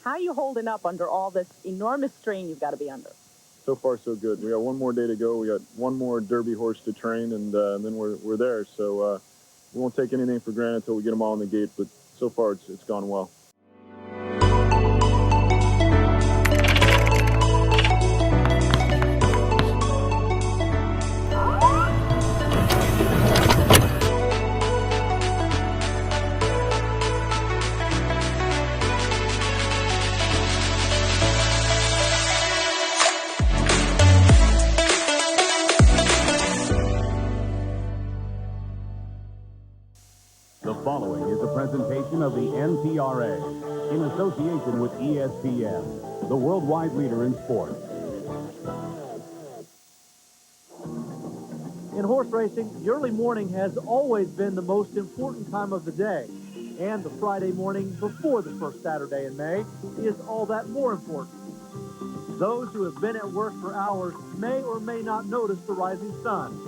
How are you holding up under all this enormous strain you've got to be under? So far, so good. We got one more day to go. We got one more Derby horse to train, and then we're there. So we won't take anything for granted until we get them all in the gate. But so far, it's gone well. The following is a presentation of the NPRA in association with ESPN, the worldwide leader in sports. In horse racing, the early morning has always been the most important time of the day, and the Friday morning before the first Saturday in May is all that more important. Those who have been at work for hours may or may not notice the rising sun,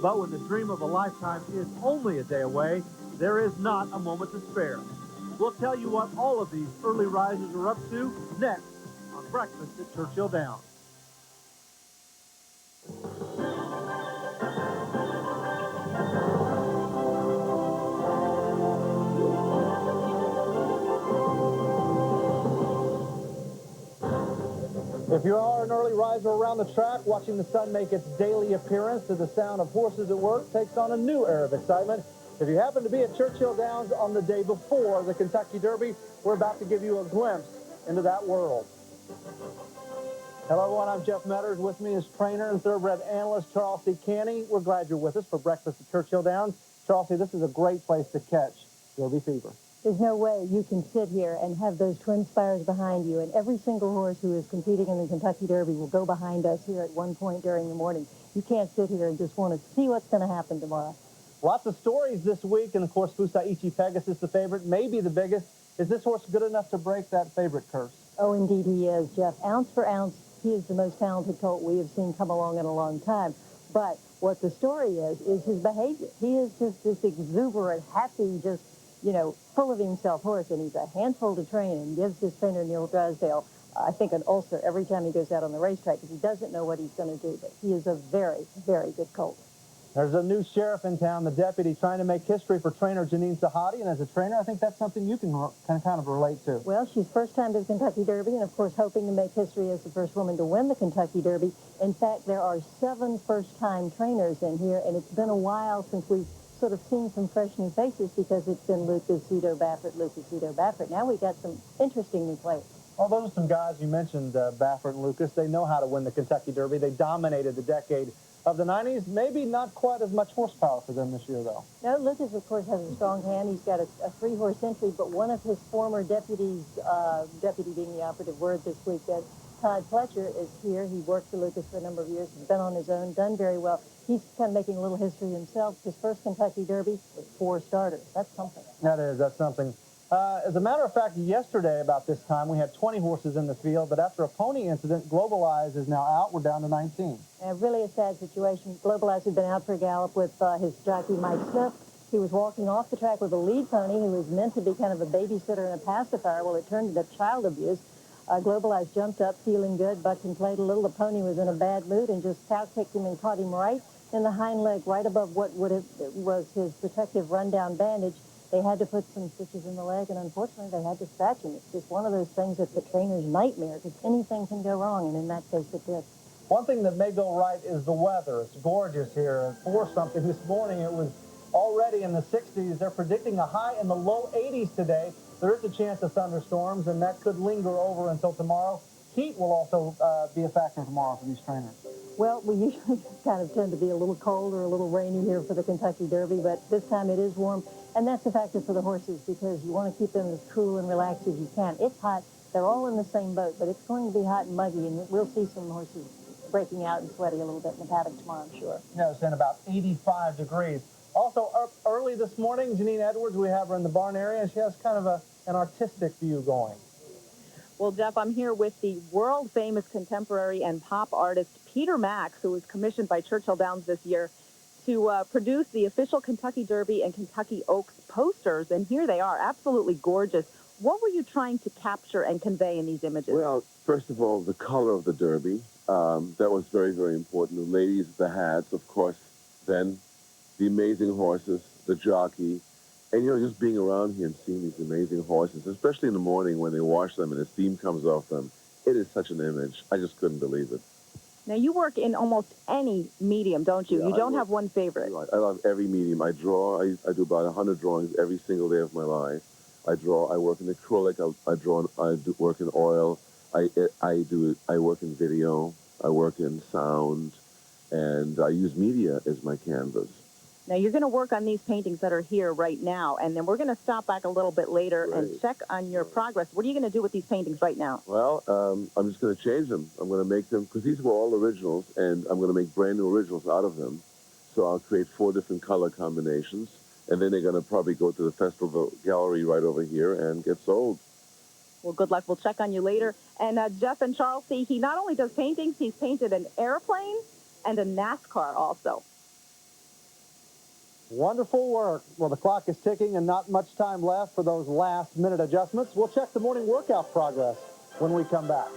but when the dream of a lifetime is only a day away, there is not a moment to spare. We'll tell you what all of these early risers are up to next on Breakfast at Churchill Downs. If you are an early riser around the track, watching the sun make its daily appearance to the sound of horses at work takes on a new air of excitement. If you happen to be at Churchill Downs on the day before the Kentucky Derby, we're about to give you a glimpse into that world. Hello, everyone. I'm Jeff Medders. With me is trainer and thoroughbred analyst Charlsie Cantey. We're glad you're with us for Breakfast at Churchill Downs. Charlsie, this is a great place to catch Derby fever. There's no way you can sit here and have those twin spires behind you, and every single horse who is competing in the Kentucky Derby will go behind us here at one point during the morning. You can't sit here and just want to see what's going to happen tomorrow. Lots of stories this week, and of course, Fusaichi Pegasus, the favorite, may be the biggest. Is this horse good enough to break that favorite curse? Oh, indeed he is, Jeff. Ounce for ounce, he is the most talented colt we have seen come along in a long time. But what the story is his behavior. He is just this exuberant, happy, just, you know, full of himself horse, and he's a handful to train and gives his trainer, Neil Drysdale, I think an ulcer every time he goes out on the racetrack because he doesn't know what he's going to do. But he is a very, very good colt. There's a new sheriff in town, the deputy, trying to make history for trainer Jeannine Sahadi, and as a trainer, I think that's something you can kind of relate to. Well, she's first time to the Kentucky Derby, and of course hoping to make history as the first woman to win the Kentucky Derby. In fact, there are 7 first-time trainers in here, and it's been a while since we've sort of seen some fresh new faces because it's been Lucas, Cito Baffert, Lucas, Cito Baffert. Now we got some interesting new players. Well, those are some guys you mentioned, Baffert and Lucas. They know how to win the Kentucky Derby. They dominated the decade of the 90s. Maybe not quite as much horsepower for them this year, though. No, Lucas, of course, has a strong hand. He's got a 3-horse entry, but one of his former deputies, deputy being the operative word this week, Todd Fletcher is here. He worked for Lucas for a number of years. He's been on his own, done very well. He's kind of making a little history himself. His first Kentucky Derby with 4 starters. That's something. That's something. As a matter of fact, yesterday about this time, we had 20 horses in the field, but after a pony incident, Globalize is now out. We're down to 19. Really a sad situation. Globalize had been out for a gallop with his jockey, Mike Smith. He was walking off the track with a lead pony who was meant to be kind of a babysitter and a pacifier. Well, it turned into child abuse. Globalize jumped up, feeling good, bucked and played a little. The pony was in a bad mood and just cow-kicked him and caught him right in the hind leg, right above what was his protective rundown bandage. They had to put some stitches in the leg, and unfortunately, they had to scratch him. It's just one of those things that's the trainer's nightmare, because anything can go wrong, and in that case, it did. One thing that may go right is the weather. It's gorgeous here. At 4-something this morning, it was already in the 60s. They're predicting a high in the low 80s today. There is a chance of thunderstorms, and that could linger over until tomorrow. Heat will also be a factor tomorrow for these trainers. Well, we usually kind of tend to be a little cold or a little rainy here for the Kentucky Derby, but this time it is warm, and that's a factor for the horses because you want to keep them as cool and relaxed as you can. It's hot. They're all in the same boat, but it's going to be hot and muggy, and we'll see some horses breaking out and sweaty a little bit in the paddock tomorrow, I'm sure. Yeah, it's in about 85 degrees. Also, up early this morning, Jeannine Edwards, we have her in the barn area, and she has kind of an artistic view going. Well, Jeff, I'm here with the world-famous contemporary and pop artist Peter Max, who was commissioned by Churchill Downs this year to produce the official Kentucky Derby and Kentucky Oaks posters. And here they are, absolutely gorgeous. What were you trying to capture and convey in these images? Well, first of all, the color of the Derby. That was very, very important. The ladies, the hats, of course, then the amazing horses, the jockey, and, just being around here and seeing these amazing horses, especially in the morning when they wash them and the steam comes off them, it is such an image. I just couldn't believe it. Now, you work in almost any medium, don't you? Yeah, You don't have one favorite. I love every medium. I draw. I do about 100 drawings every single day of my life. I draw. I work in acrylic. I work in oil. I work in video. I work in sound, and I use media as my canvas. Now, you're going to work on these paintings that are here right now, and then we're going to stop back a little bit later and check on your progress. What are you going to do with these paintings right now? Well, I'm just going to change them. I'm going to make them, because these were all originals, and I'm going to make brand new originals out of them. So I'll create 4 different color combinations, and then they're going to probably go to the festival gallery right over here and get sold. Well, good luck. We'll check on you later. And Jeff and Charlsie, he not only does paintings, he's painted an airplane and a NASCAR also. Wonderful work. Well, the clock is ticking and not much time left for those last-minute adjustments. We'll check the morning workout progress when we come back.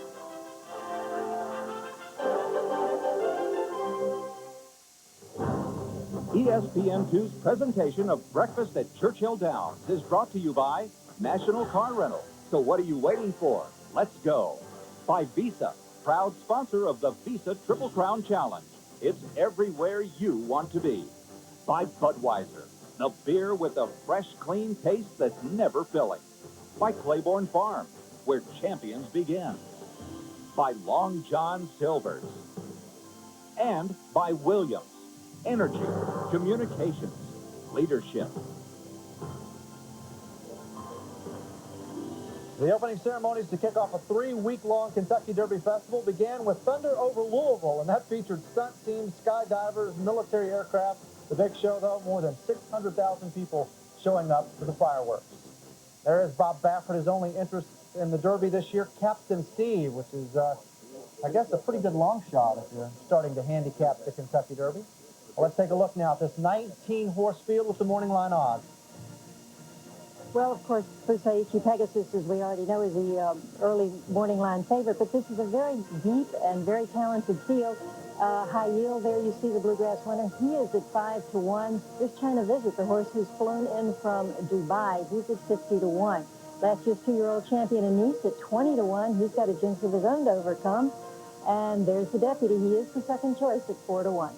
ESPN2's presentation of Breakfast at Churchill Downs is brought to you by National Car Rental. So what are you waiting for? Let's go. By Visa, proud sponsor of the Visa Triple Crown Challenge. It's everywhere you want to be. By Budweiser, the beer with a fresh, clean taste that's never filling. By Claiborne Farms, where champions begin. By Long John Silver's. And by Williams, energy, communications, leadership. The opening ceremonies to kick off a 3-week-long Kentucky Derby Festival began with Thunder over Louisville, and that featured stunt teams, skydivers, military aircraft. The big show, though, more than 600,000 people showing up for the fireworks. There is Bob Baffert. His only interest in the Derby this year, Captain Steve, which is, I guess, a pretty good long shot if you're starting to handicap the Kentucky Derby. Well, let's take a look now at this 19-horse field with the morning line odds. Well, of course, Fusaichi Pegasus, as we already know, is the early morning line favorite, but this is a very deep and very talented field. High Yield, there you see the Bluegrass winner. He is at 5-1. There's China Visit, the horse who's flown in from Dubai. He's at 50-1. Last year's 2-year-old champion in Nice at 20-1. He's got a jinx of his own to overcome. And there's the Deputy. He is the second choice at 4-1.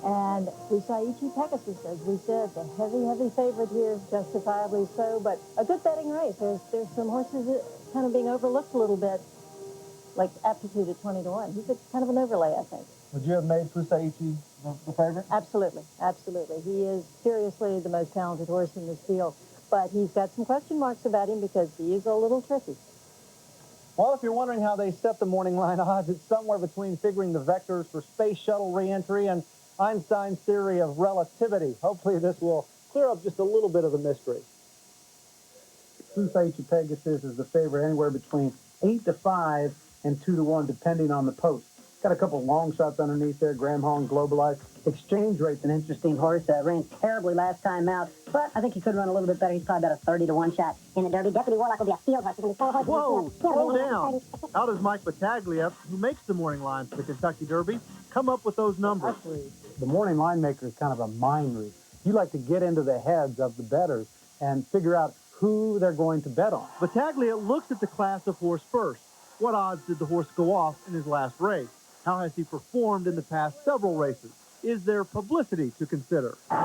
And Fusaichi Pegasus, as we said, the heavy favorite here, justifiably so, but a good betting race. There's some horses that kind of being overlooked a little bit, like Aptitude at 20-1. He's kind of an overlay, I think. Would you have made Fusaichi the favorite? Absolutely, absolutely. He is seriously the most talented horse in this field, but he's got some question marks about him because he is a little tricky. Well, if you're wondering how they set the morning line odds, it's somewhere between figuring the vectors for space shuttle reentry and Einstein's theory of relativity. Hopefully this will clear up just a little bit of the mystery. Fusaichi Pegasus is the favorite anywhere between 8-5 and 2-1, depending on the post. Got a couple long shots underneath there. Graham Hall and Globalized. Exchange Rate's an interesting horse. Ran terribly last time out, but I think he could run a little bit better. He's probably about a 30-1 shot in the Derby. Deputy Warlock will be a field horse. Whoa, slow down. How does Mike Battaglia, who makes the morning line for the Kentucky Derby, come up with those numbers? The morning line maker is kind of a mind read. You like to get into the heads of the bettors and figure out who they're going to bet on. Battaglia looks at the class of horse first. What odds did the horse go off in his last race? How has he performed in the past several races? Is there publicity to consider? And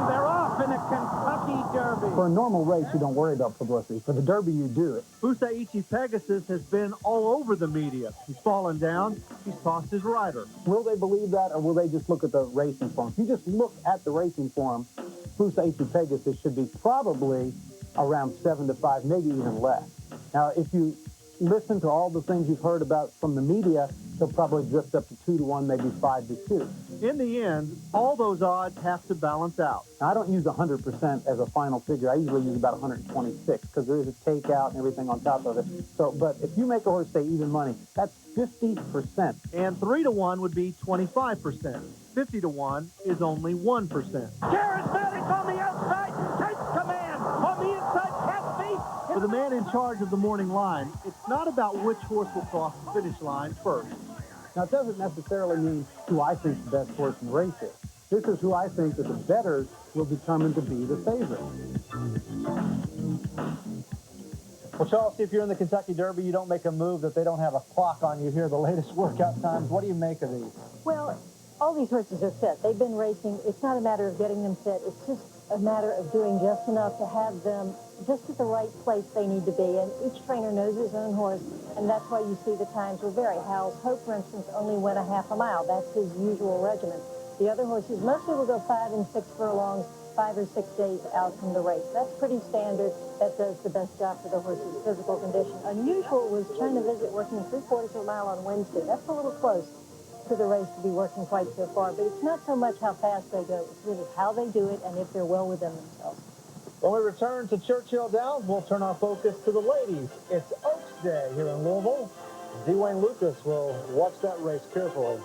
they're off in the Kentucky Derby. For a normal race, you don't worry about publicity. For the Derby, you do it. Fusaichi Pegasus has been all over the media. He's fallen down. He's tossed his rider. Will they believe that, or will they just look at the racing form? If you just look at the racing form, Fusaichi Pegasus should be probably around 7-5, maybe even less. Now, if you listen to all the things you've heard about from the media, he'll probably drift up to 2-1, maybe 5-2. In the end, all those odds have to balance out. Now, I don't use 100% as a final figure. I usually use about 126 because there is a takeout and everything on top of it. So, but if you make a horse say even money, that's 50%. And 3-1 would be 25%. 50 to 1 is only 1%. Charismatic on the outside, takes command. On the inside, Cantey. For the man in charge of the morning line, it's not about which horse will cross the finish line first. Now, it doesn't necessarily mean who I think the best horse in the race is. This is who I think that the bettors will determine to be the favorite. Well, Charlsie, if you're in the Kentucky Derby, you don't make a move that they don't have a clock on you here, the latest workout times. What do you make of these? Well, all these horses are fit. They've been racing. It's not a matter of getting them fit. It's just a matter of doing just enough to have them just at the right place they need to be. And each trainer knows his own horse, and that's why you see the times will vary. Howell's Hope, for instance, only went a half a mile. That's his usual regimen. The other horses mostly will go 5 and 6 furlongs, 5 or 6 days out from the race. That's pretty standard. That does the best job for the horse's physical condition. Unusual was China Visit working 3/4 of a mile on Wednesday. That's a little close to the race to be working quite so far, but it's not so much how fast they go. It's really how they do it and if they're well within themselves. When we return to Churchill Downs, we'll turn our focus to the ladies. It's Oaks Day here in Louisville. Dwayne Lucas will watch that race carefully.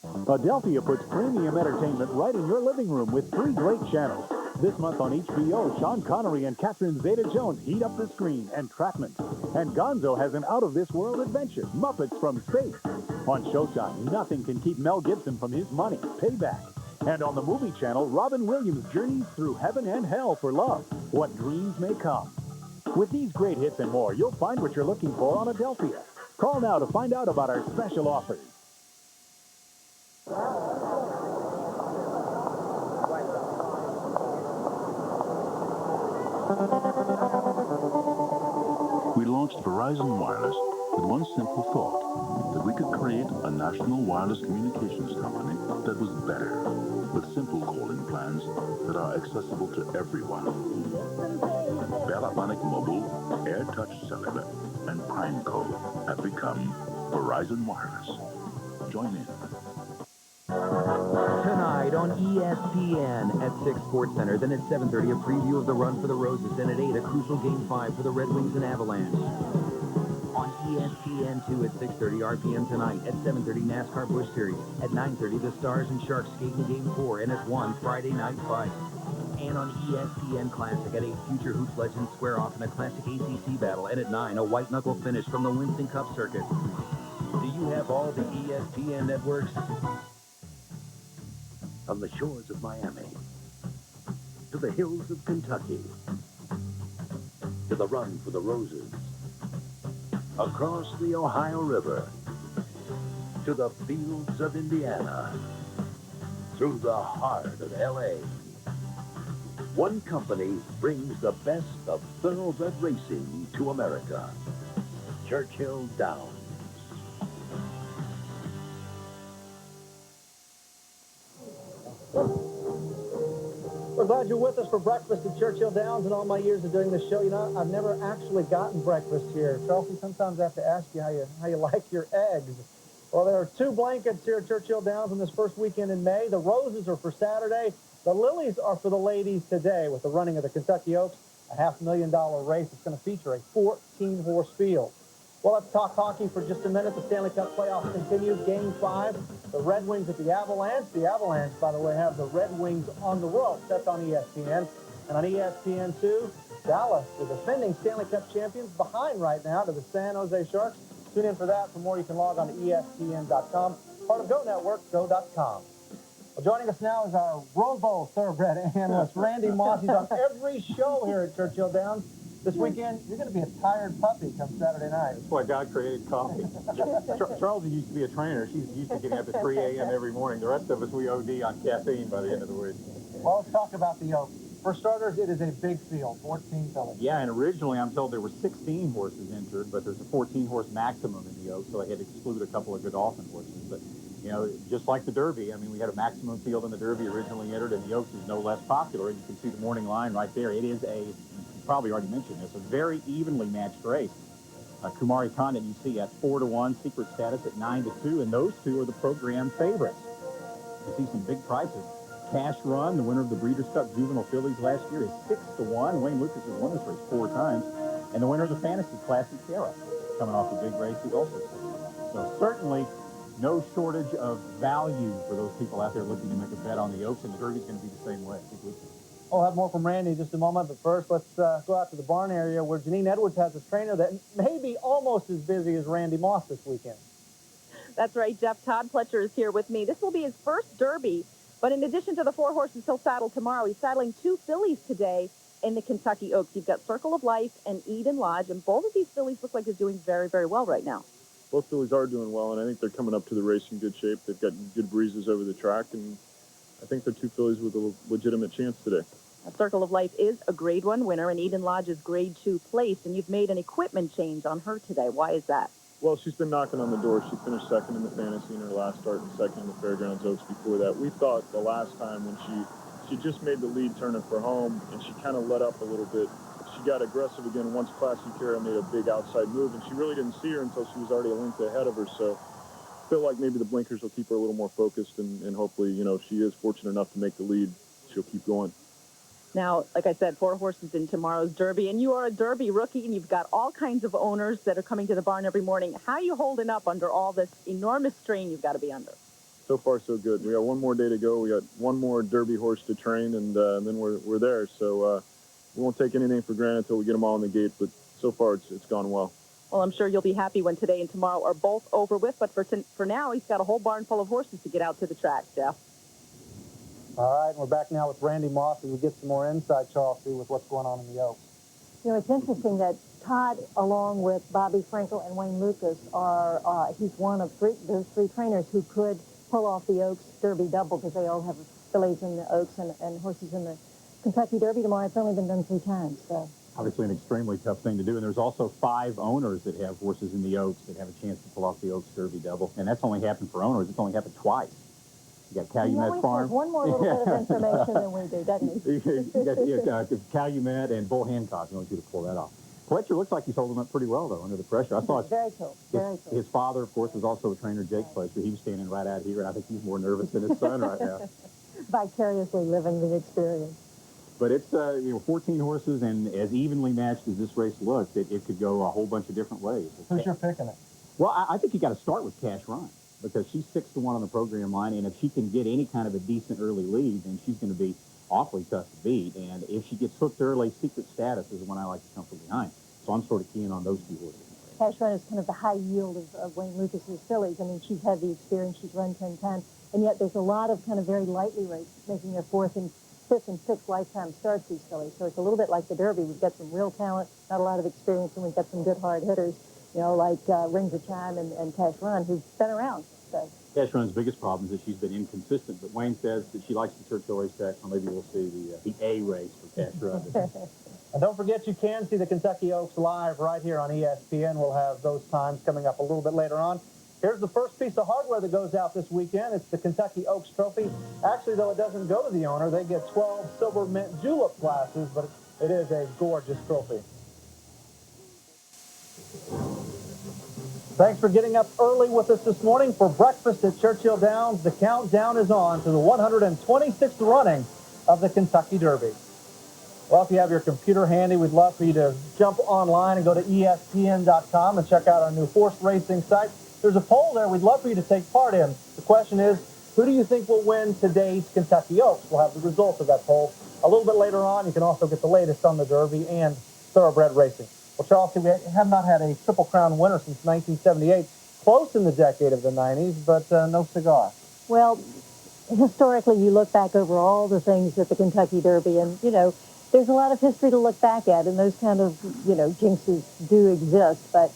Adelphia puts premium entertainment right in your living room with 3 great channels. This month on HBO, Sean Connery and Catherine Zeta-Jones heat up the screen, Entrapment. And Gonzo has an out-of-this-world adventure, Muppets from Space. On Showtime, nothing can keep Mel Gibson from his money, Payback. And on the movie channel, Robin Williams journeys through heaven and hell for love, What Dreams May Come. With these great hits and more, you'll find what you're looking for on Adelphia. Call now to find out about our special offers. We launched Verizon Wireless with one simple thought, that we could create a national wireless communications company that was better, with simple calling plans that are accessible to everyone. Bell Atlantic Mobile, Air Touch Cellular, and Primeco have become Verizon Wireless. Join in. Tonight on ESPN at 6 Sports Center, then at 7:30 a preview of the Run for the Roses, then at 8 a crucial Game 5 for the Red Wings and Avalanche. On ESPN2 at 6:30 RPM tonight, at 7:30 NASCAR Busch Series, at 9:30 the Stars and Sharks skating Game 4, and at 1 Friday Night Fight. And on ESPN Classic at 8 future Hoops legends square off in a classic ACC battle, and at 9 a white knuckle finish from the Winston Cup circuit. Do you have all the ESPN networks? From the shores of Miami, to the hills of Kentucky, to the Run for the Roses, across the Ohio River, to the fields of Indiana, through the heart of L.A. One company brings the best of thoroughbred racing to America. Churchill Downs. We're glad you're with us for breakfast at Churchill Downs. In all my years of doing this show, you know, I've never actually gotten breakfast here. Charlsie, sometimes I have to ask you how you like your eggs. Well, there are 2 blankets here at Churchill Downs on this first weekend in May. The roses are for Saturday. The lilies are for the ladies today with the running of the Kentucky Oaks, a $500,000 race. It's going to feature a 14-horse field. Well, let's talk hockey for just a minute. The Stanley Cup playoffs continue. Game 5, the Red Wings at the Avalanche. The Avalanche, by the way, have the Red Wings on the ropes. That's on ESPN. And on ESPN2, Dallas, the defending Stanley Cup champions, behind right now to the San Jose Sharks. Tune in for that. For more, you can log on to ESPN.com. Part of Go Network, go.com. Well, joining us now is our Robo thoroughbred analyst, Randy Moss. He's on every show here at Churchill Downs. This weekend, you're going to be a tired puppy come Saturday night. That's why God created coffee. Charlsie used to be a trainer. She's used to getting up at 3 a.m. every morning. The rest of us, we OD on caffeine by the end of the week. Well, let's talk about the Oaks. For starters, it is a big field, 14 fillies. Yeah, and originally I'm told there were 16 horses entered, but there's a 14-horse maximum in the Oaks, so they had to exclude a couple of Godolphin horses. But, you know, just like the Derby, I mean, we had a maximum field in the Derby originally entered, and the Oaks is no less popular. You can see the morning line right there. It is a, you probably already mentioned this, a very evenly matched race. Kumari Condon, you see at 4-1, Secret Status at 9-2, and those two are the program favorites. You see some big prices. Cash Run, the winner of the Breeders' Cup Juvenile Fillies last year, is 6-1. Wayne Lucas has won this race 4 times. And the winner of the Fantasy Classic, Sarah, coming off a big race, is also 6-1. So certainly no shortage of value for those people out there looking to make a bet on the Oaks, and the Derby's going to be the same way. We'll have more from Randy in just a moment, but first let's go out to the barn area where Jeannine Edwards has a trainer that may be almost as busy as Randy Moss this weekend. That's right, Jeff. Todd Pletcher is here with me. This will be his first Derby, but in addition to the 4 horses he'll saddle tomorrow, he's saddling 2 fillies today in the Kentucky Oaks. You've got Circle of Life and Eden Lodge, and both of these fillies look like they're doing very, very well right now. Both fillies are doing well, and I think they're coming up to the race in good shape. They've got good breezes over the track, and I think they're 2 fillies with a legitimate chance today. Circle of Life is a Grade 1 winner, and Eden Lodge is Grade 2 place, and you've made an equipment change on her today. Why is that? Well, she's been knocking on the door. She finished second in the Fantasy in her last start and second in the Fairgrounds Oaks before that. We thought the last time when she just made the lead turning for home, and she kind of let up a little bit. She got aggressive again once Classy Cara made a big outside move, and she really didn't see her until she was already a length ahead of her. So I feel like maybe the blinkers will keep her a little more focused, and hopefully, you know, if she is fortunate enough to make the lead, she'll keep going. Now, like I said, 4 horses in tomorrow's Derby, and you are a Derby rookie, and you've got all kinds of owners that are coming to the barn every morning. How are you holding up under all this enormous strain you've got to be under? So far, so good. We got one more day to go. We got one more Derby horse to train, and then we're there. So we won't take anything for granted until we get them all in the gate, but so far it's gone well. Well, I'm sure you'll be happy when today and tomorrow are both over with, but for now, he's got a whole barn full of horses to get out to the track, Jeff. All right, we're back now with Randy Moss as we get some more insight, Charlsie, with what's going on in the Oaks. You know, it's interesting that Todd, along with Bobby Frankel and Wayne Lucas, he's one of those 3 trainers who could pull off the Oaks Derby double, because they all have fillies in the Oaks and horses in the Kentucky Derby tomorrow. It's only been done 3 times, so. Obviously an extremely tough thing to do, and there's also 5 owners that have horses in the Oaks that have a chance to pull off the Oaks Derby double, and that's only happened for owners. It's only happened twice. You got Calumet Farm. He always has one more little bit of information than we do, doesn't he? You got Calumet and Bull Hancock. The only 2 to pull that off. Fletcher looks like he's holding up pretty well, though, under the pressure. I saw very cool. Very cool. His father, of course, was also a trainer, Jake Fletcher. He was standing right out here, and I think he's more nervous than his son right now. Vicariously living the experience. But it's 14 horses, and as evenly matched as this race looks, it could go a whole bunch of different ways. Who's your pick in it? Well, I think you got to start with Cash Run, because she's 6-1 on the program line, and if she can get any kind of a decent early lead, then she's going to be awfully tough to beat. And if she gets hooked early, Secret Status is the one I like to come from behind. So I'm sort of keen on those 2 horses. Cash Run is kind of the high yield of Wayne Lucas's fillies. I mean, she's had the experience. She's run 10 times, and yet there's a lot of kind of very lightly raced, making their 4th and 5th and 6th lifetime starts, these fillies. So it's a little bit like the Derby. We've got some real talent, not a lot of experience, and we've got some good hard hitters, you know, like Rings of Chime and Cash Run, who've been around. So. Cash Run's biggest problem is that she's been inconsistent, but Wayne says that she likes the Churchill racetrack, so maybe we'll see the A race for Cash Run. And don't forget, you can see the Kentucky Oaks live right here on ESPN. We'll have those times coming up a little bit later on. Here's the first piece of hardware that goes out this weekend. It's the Kentucky Oaks Trophy. Actually, though, it doesn't go to the owner. They get 12 silver mint julep glasses, but it is a gorgeous trophy. Thanks for getting up early with us this morning for breakfast at Churchill Downs. The countdown is on to the 126th running of the Kentucky Derby. Well, if you have your computer handy, we'd love for you to jump online and go to ESPN.com and check out our new horse racing site. There's a poll there we'd love for you to take part in. The question is, who do you think will win today's Kentucky Oaks? We'll have the results of that poll a little bit later on. You can also get the latest on the Derby and thoroughbred racing. Well, Charlsie, we have not had a Triple Crown winner since 1978. Close in the decade of the 90s, but no cigar. Well, historically, you look back over all the things at the Kentucky Derby, and, you know, there's a lot of history to look back at, and those kind of, you know, jinxes do exist. But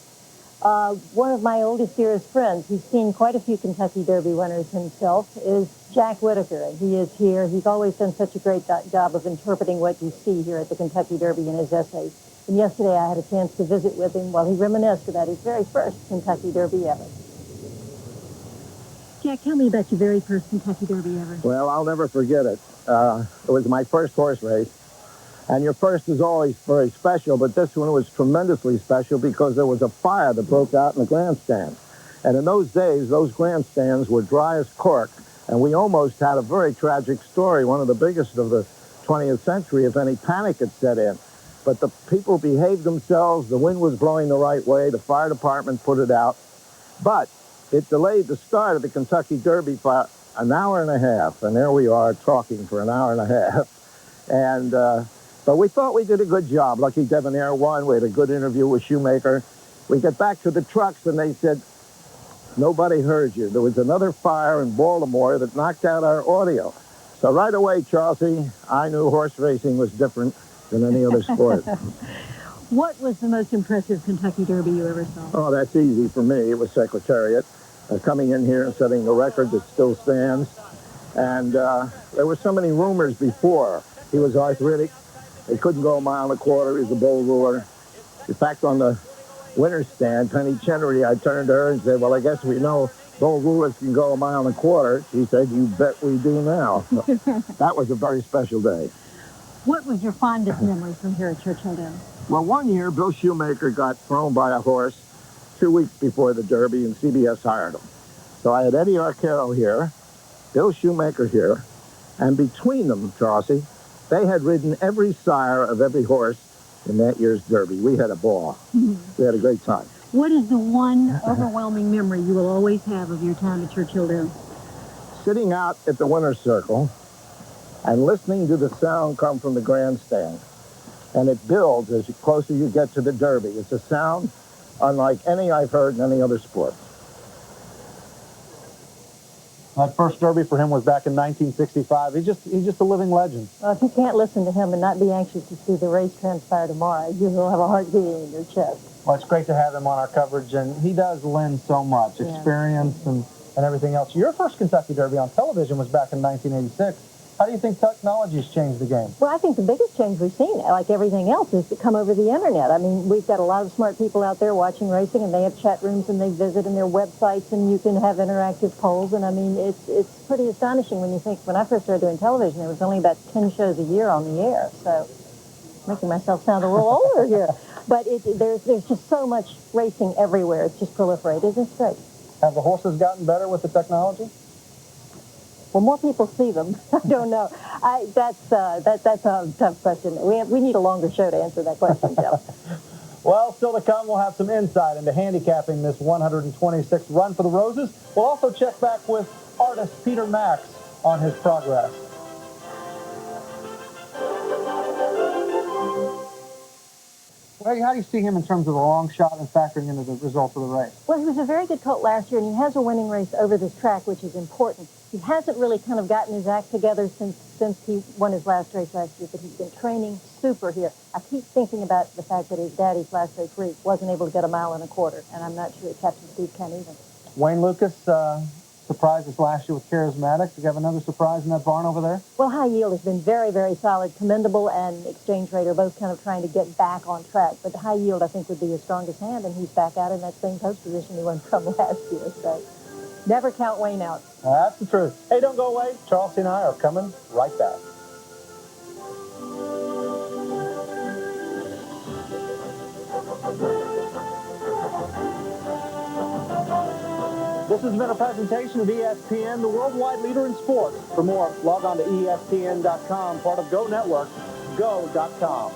one of my oldest, dearest friends, who's seen quite a few Kentucky Derby winners himself, is Jack Whitaker, and he is here. He's always done such a great job of interpreting what you see here at the Kentucky Derby in his essays. And yesterday I had a chance to visit with him while he reminisced about his very first Kentucky Derby ever. Jack, tell me about your very first Kentucky Derby ever. Well, I'll never forget it. It was my first horse race. And your first is always very special, but this one was tremendously special because there was a fire that broke out in the grandstand. And in those days, those grandstands were dry as cork, and we almost had a very tragic story, one of the biggest of the 20th century, if any panic had set in. But the people behaved themselves, the wind was blowing the right way, the fire department put it out. But it delayed the start of the Kentucky Derby by an hour and a half. And there we are talking for an hour and a half. And, but we thought we did a good job. Lucky Debonair won. We had a good interview with Shoemaker. We get back to the trucks, and they said, nobody heard you. There was another fire in Baltimore that knocked out our audio. So right away, Charlsie, I knew horse racing was different than any other sport. What was the most impressive Kentucky Derby you ever saw? Oh, that's easy for me. It was Secretariat. Coming in here and setting the record that still stands. And there were so many rumors before. He was arthritic. He couldn't go a mile and a quarter. He was a bull ruler. In fact, on the winner's stand, Penny Chenery, I turned to her and said, well, I guess we know bull rulers can go a mile and a quarter. She said, you bet we do now. So that was a very special day. What was your fondest memory from here at Churchill Downs? Well, one year, Bill Shoemaker got thrown by a horse 2 weeks before the Derby, and CBS hired him. So I had Eddie Arcaro here, Bill Shoemaker here, and between them, Charlsie, they had ridden every sire of every horse in that year's Derby. We had a ball. We had a great time. What is the one overwhelming memory you will always have of your time at Churchill Downs? Sitting out at the winner's circle and listening to the sound come from the grandstand. And it builds as closer you get to the Derby. It's a sound unlike any I've heard in any other sport. That first Derby for him was back in 1965. He's just a living legend. Well, if you can't listen to him and not be anxious to see the race transpire tomorrow, you will have a heart beating in your chest. Well, it's great to have him on our coverage, and he does lend so much experience and everything else. Your first Kentucky Derby on television was back in 1986. How do you think technology's changed the game? Well, I think the biggest change we've seen, like everything else, is to come over the internet. I mean, we've got a lot of smart people out there watching racing, and they have chat rooms, and they visit in their websites, and you can have interactive polls. And I mean, it's pretty astonishing when you think, when I first started doing television, there was only about 10 shows a year on the air. So, making myself sound a little older here. But there's just so much racing everywhere. It's just proliferated. It's great. Have the horses gotten better with the technology? Well, more people see them. I don't know. That's a tough question. We need a longer show to answer that question, Jeff. Well, still to come, we'll have some insight into handicapping this 126th Run for the Roses. We'll also check back with artist Peter Max on his progress. How do you see him in terms of the long shot and factoring into the results of the race? Well, he was a very good colt last year, and he has a winning race over this track, which is important. He hasn't really kind of gotten his act together since he won his last race last year, but he's been training super here. I keep thinking about the fact that his daddy's last race wasn't able to get a mile and a quarter, and I'm not sure Captain Steve can either. Wayne Lucas surprised us last year with Charismatic. Do you have another surprise in that barn over there? Well, High Yield has been very, very solid. Commendable and Exchange Rate are both kind of trying to get back on track. But High Yield, I think, would be his strongest hand, and he's back out in that same post position he won from last year. So never count Wayne out. That's the truth. Hey, don't go away. Charlsie and I are coming right back. This has been a presentation of ESPN, the worldwide leader in sports. For more, log on to ESPN.com, part of Go Network, go.com.